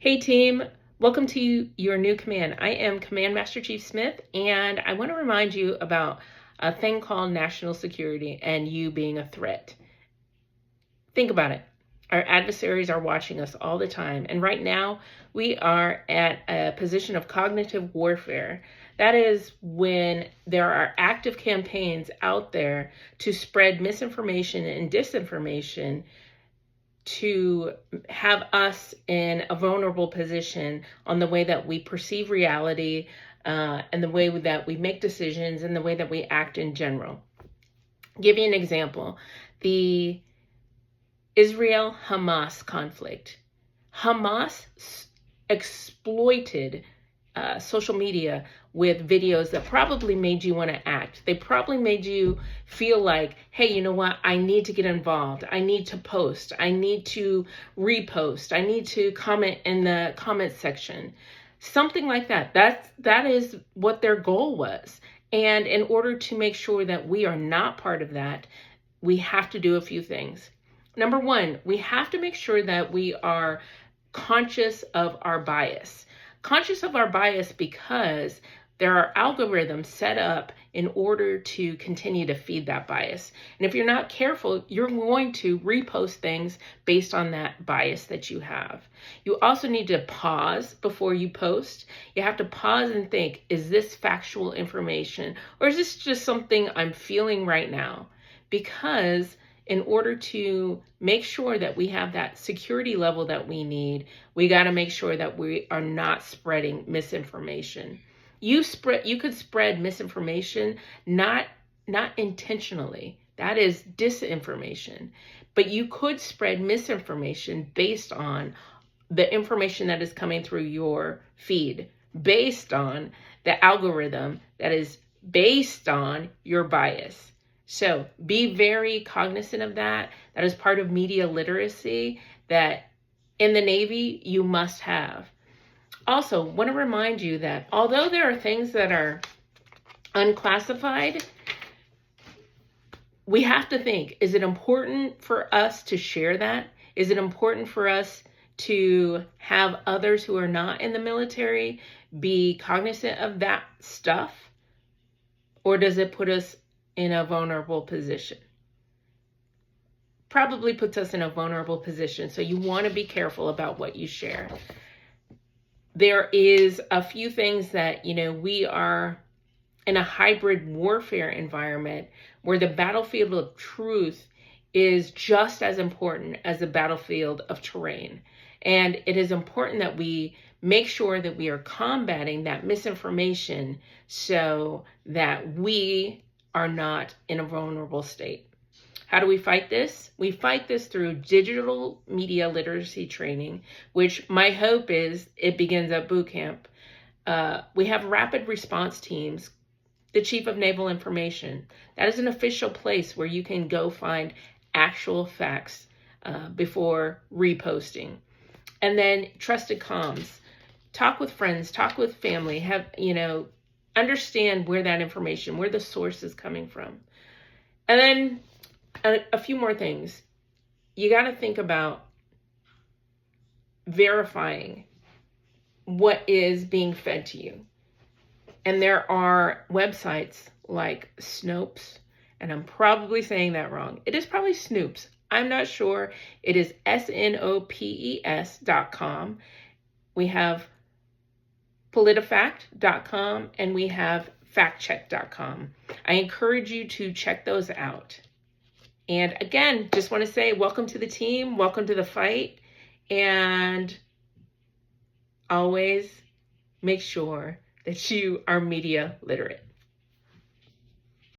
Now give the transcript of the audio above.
Hey team, welcome to your new command. I am Command Master Chief Smith, and I want to remind you about a thing called national security and you being a threat. Think about it. Our adversaries are watching us all the time, and right now we are at a position of cognitive warfare. That is when there are active campaigns out there to spread misinformation and disinformation to have us in a vulnerable position on the way that we perceive reality, and the way that we make decisions and the way that we act in general. Give you an example. The Israel-Hamas conflict. Hamas exploited social media with videos that probably made you want to act. They probably made you feel like, hey, you know what? I need to get involved. I need to post. I need to repost. I need to comment in the comment section. Something like that. That is what their goal was. And in order to make sure that we are not part of that, we have to do a few things. Number one, we have to make sure that we are conscious of our bias. Conscious of our bias because there are algorithms set up in order to continue to feed that bias. And if you're not careful, you're going to repost things based on that bias that you have. You also need to pause before you post. You have to pause and think, is this factual information or is this just something I'm feeling right now? Because in order to make sure that we have that security level that we need, we got to make sure that we are not spreading misinformation. You could spread misinformation not intentionally. That is disinformation. But you could spread misinformation based on the information that is coming through your feed, based on the algorithm that is based on your bias. So be very cognizant of that. That is part of media literacy that in the Navy you must have. Also, want to remind you that although there are things that are unclassified, we have to think, is it important for us to share that? Is it important for us to have others who are not in the military be cognizant of that stuff? Or does it put us in a vulnerable position? Probably puts us in a vulnerable position. So you want to be careful about what you share. There is a few things that, we are in a hybrid warfare environment where the battlefield of truth is just as important as the battlefield of terrain. And it is important that we make sure that we are combating that misinformation so that we are not in a vulnerable state. How do we fight this? We fight this through digital media literacy training, which my hope is it begins at boot camp. We have rapid response teams, the Chief of Naval Information. That is an official place where you can go find actual facts before reposting. And then trusted comms. Talk with friends, talk with family, understand where that information, where the source is coming from. And then a few more things. You got to think about verifying what is being fed to you. And there are websites like Snopes, and I'm probably saying that wrong. It is probably Snoops. I'm not sure. It is snopes.com. We have politifact.com and we have factcheck.com. I encourage you to check those out. And again, just want to say welcome to the team, welcome to the fight, and always make sure that you are media literate.